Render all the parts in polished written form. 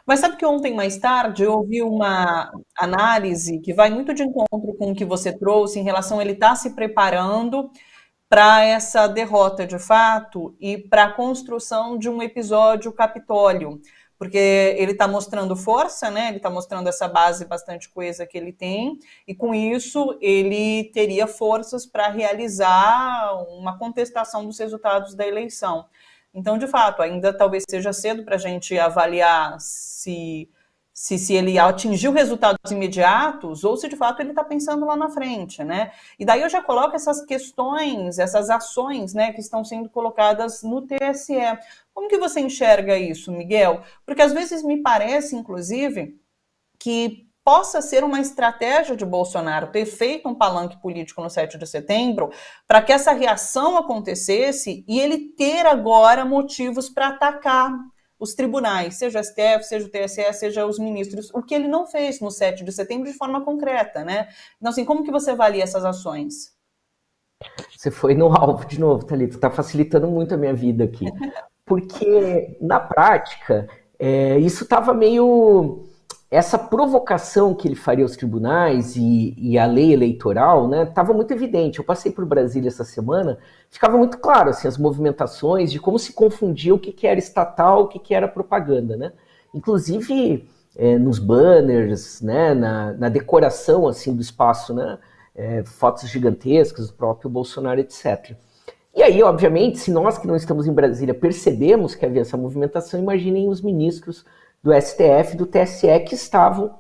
Mas sabe que ontem, mais tarde, eu ouvi uma análise que vai muito de encontro com o que você trouxe em relação a ele estar se preparando para essa derrota de fato e para a construção de um episódio Capitólio, porque ele está mostrando força, né? Ele está mostrando essa base bastante coesa que ele tem, e com isso ele teria forças para realizar uma contestação dos resultados da eleição. Então, de fato, ainda talvez seja cedo para a gente avaliar se ele atingiu resultados imediatos ou se de fato ele está pensando lá na frente, né? E daí eu já coloco essas questões, essas ações, né, que estão sendo colocadas no TSE. Como que você enxerga isso, Miguel? Porque às vezes me parece, inclusive, que possa ser uma estratégia de Bolsonaro ter feito um palanque político no 7 de setembro para que essa reação acontecesse e ele ter agora motivos para atacar os tribunais, seja o STF, seja o TSE, seja os ministros, o que ele não fez no 7 de setembro de forma concreta, né? Então, assim, como que você avalia essas ações? Você foi no alvo de novo, Thalita. Está facilitando muito a minha vida aqui. Porque, na prática, isso estava meio. Essa provocação que ele faria aos tribunais e a lei eleitoral, né, estava muito evidente. Eu passei por Brasília essa semana, ficava muito claro assim, as movimentações de como se confundia o que era estatal, o que era propaganda. Né? Inclusive, nos banners, né, na decoração assim, do espaço, né, fotos gigantescas do próprio Bolsonaro, etc. E aí, obviamente, se nós que não estamos em Brasília percebemos que havia essa movimentação, imaginem os ministros do STF e do TSE que estavam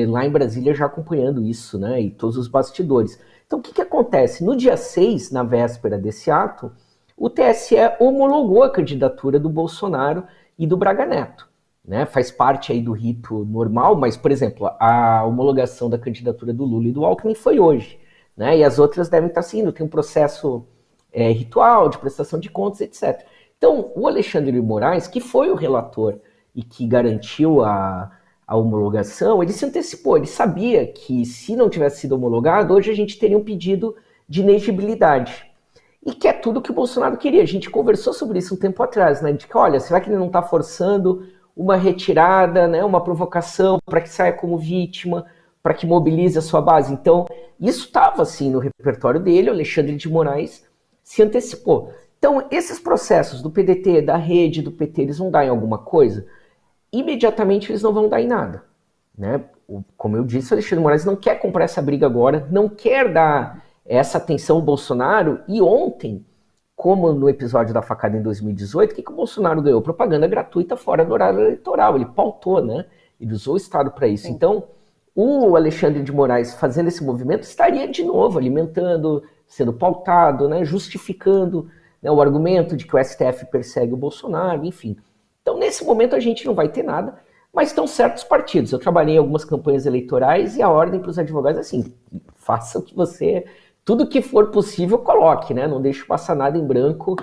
lá em Brasília já acompanhando isso, né? E todos os bastidores. Então, o que acontece? No dia 6, na véspera desse ato, o TSE homologou a candidatura do Bolsonaro e do Braga Neto. Né? Faz parte aí do rito normal, mas, por exemplo, a homologação da candidatura do Lula e do Alckmin foi hoje. Né? E as outras devem estar seguindo. Tem um processo ritual de prestação de contas, etc. Então, o Alexandre de Moraes, que foi o relator e que garantiu a homologação, ele se antecipou, ele sabia que se não tivesse sido homologado, hoje a gente teria um pedido de inegibilidade. E que é tudo que o Bolsonaro queria. A gente conversou sobre isso um tempo atrás, né? De que, olha, será que ele não está forçando uma retirada, né, uma provocação para que saia como vítima, para que mobilize a sua base? Então, isso estava assim no repertório dele, o Alexandre de Moraes se antecipou. Então, esses processos do PDT, da rede, do PT, eles vão dar em alguma coisa? Imediatamente eles não vão dar em nada. Né? Como eu disse, o Alexandre de Moraes não quer comprar essa briga agora, não quer dar essa atenção ao Bolsonaro. E ontem, como no episódio da facada em 2018, o que o Bolsonaro ganhou? Propaganda gratuita fora do horário eleitoral. Ele pautou, né? Ele usou o Estado para isso. Sim. Então, o Alexandre de Moraes fazendo esse movimento estaria de novo alimentando, sendo pautado, né? Justificando, né, o argumento de que o STF persegue o Bolsonaro, enfim. Então, nesse momento, a gente não vai ter nada, mas estão certos partidos. Eu trabalhei em algumas campanhas eleitorais e a ordem para os advogados é assim: faça o que você. Tudo que for possível, coloque, né? Não deixe passar nada em branco,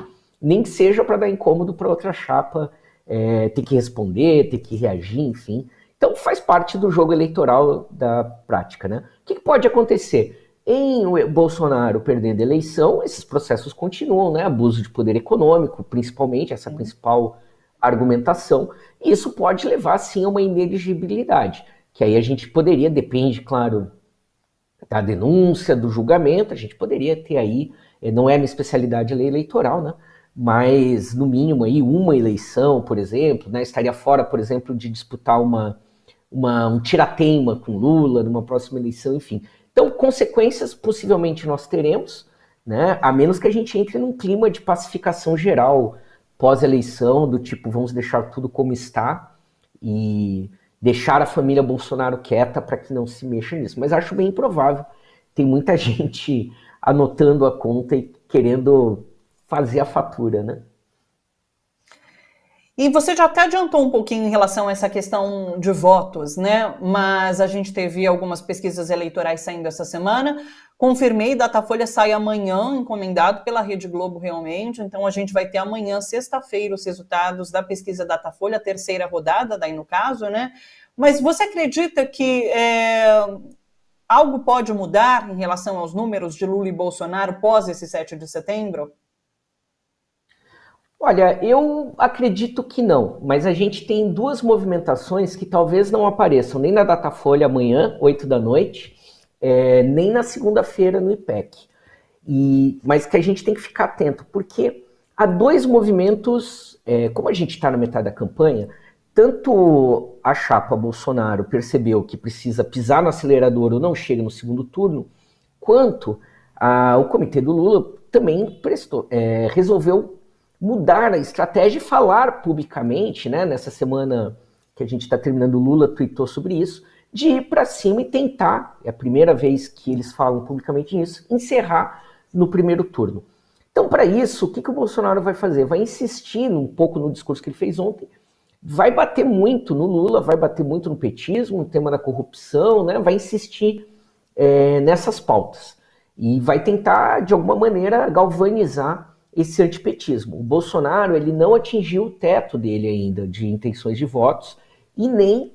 nem que seja para dar incômodo para outra chapa ter que responder, ter que reagir, enfim. Então, faz parte do jogo eleitoral da prática, né? O que pode acontecer? Em o Bolsonaro perdendo a eleição, esses processos continuam, né? Abuso de poder econômico, principalmente, essa principal argumentação, e isso pode levar, sim, a uma ineligibilidade, que aí a gente poderia, depende, claro, da denúncia, do julgamento, a gente poderia ter aí, não é minha especialidade a lei eleitoral, né? Mas, no mínimo, aí, uma eleição, por exemplo, né? Estaria fora, por exemplo, de disputar um tirateima com Lula numa próxima eleição, enfim. Então, consequências possivelmente nós teremos, né? A menos que a gente entre num clima de pacificação geral pós-eleição, do tipo, vamos deixar tudo como está e deixar a família Bolsonaro quieta para que não se mexa nisso. Mas acho bem improvável. Tem muita gente anotando a conta e querendo fazer a fatura, né? E você já até adiantou um pouquinho em relação a essa questão de votos, né? Mas a gente teve algumas pesquisas eleitorais saindo essa semana. Confirmei, Datafolha sai amanhã, encomendado pela Rede Globo realmente. Então a gente vai ter amanhã, sexta-feira, os resultados da pesquisa Datafolha, a terceira rodada, daí no caso, né? Mas você acredita que algo pode mudar em relação aos números de Lula e Bolsonaro pós esse 7 de setembro? Olha, eu acredito que não, mas a gente tem duas movimentações que talvez não apareçam nem na Datafolha amanhã, 8 da noite, nem na segunda-feira no IPEC. Mas que a gente tem que ficar atento, porque há dois movimentos, como a gente está na metade da campanha, tanto a chapa Bolsonaro percebeu que precisa pisar no acelerador ou não chega no segundo turno, quanto o comitê do Lula também resolveu mudar a estratégia e falar publicamente, né, nessa semana que a gente está terminando, o Lula tweetou sobre isso, de ir para cima e tentar, é a primeira vez que eles falam publicamente nisso, encerrar no primeiro turno. Então, para isso, o que o Bolsonaro vai fazer? Vai insistir um pouco no discurso que ele fez ontem, vai bater muito no Lula, vai bater muito no petismo, no tema da corrupção, né, vai insistir nessas pautas. E vai tentar, de alguma maneira, galvanizar esse antipetismo. O Bolsonaro ele não atingiu o teto dele ainda de intenções de votos e nem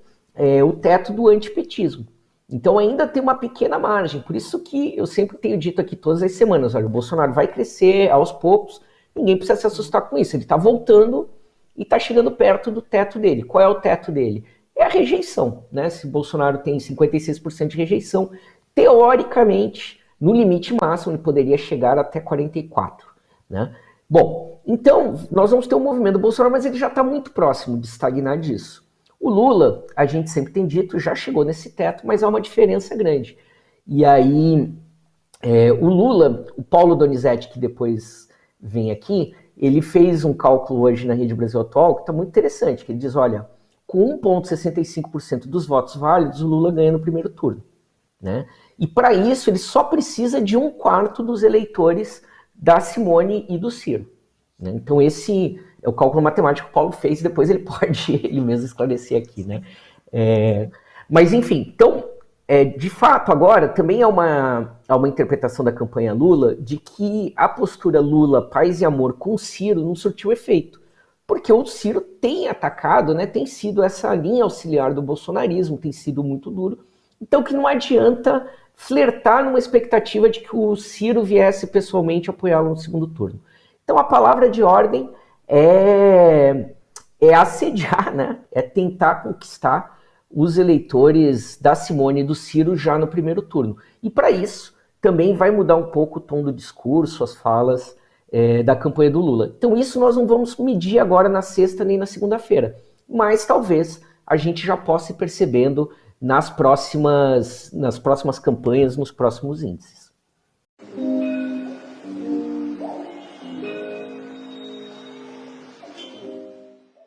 o teto do antipetismo. Então ainda tem uma pequena margem. Por isso que eu sempre tenho dito aqui todas as semanas, olha, o Bolsonaro vai crescer aos poucos, ninguém precisa se assustar com isso. Ele está voltando e está chegando perto do teto dele. Qual é o teto dele? É a rejeição, né? Se o Bolsonaro tem 56% de rejeição, teoricamente, no limite máximo, ele poderia chegar até 44%. Né? Bom, então nós vamos ter um movimento do Bolsonaro, mas ele já está muito próximo de estagnar disso. O Lula, a gente sempre tem dito, já chegou nesse teto, mas há uma diferença grande. E aí, o Lula, o Paulo Donizete, que depois vem aqui, ele fez um cálculo hoje na Rede Brasil Atual que está muito interessante, que ele diz, olha, com 1,65% dos votos válidos, o Lula ganha no primeiro turno. Né? E para isso, ele só precisa de 1/4 dos eleitores da Simone e do Ciro. Né? Então esse é o cálculo matemático que o Paulo fez, e depois ele pode ele mesmo esclarecer aqui. Né? Mas enfim, então, de fato agora também há uma interpretação da campanha Lula de que a postura Lula, paz e amor com o Ciro não surtiu efeito. Porque o Ciro tem atacado, né, tem sido essa linha auxiliar do bolsonarismo, tem sido muito duro. Então que não adianta flertar numa expectativa de que o Ciro viesse pessoalmente apoiá-lo no segundo turno. Então a palavra de ordem é assediar, né? É tentar conquistar os eleitores da Simone e do Ciro já no primeiro turno. E para isso também vai mudar um pouco o tom do discurso, as falas da campanha do Lula. Então isso nós não vamos medir agora na sexta nem na segunda-feira, mas talvez a gente já possa ir percebendo nas próximas campanhas, nos próximos índices.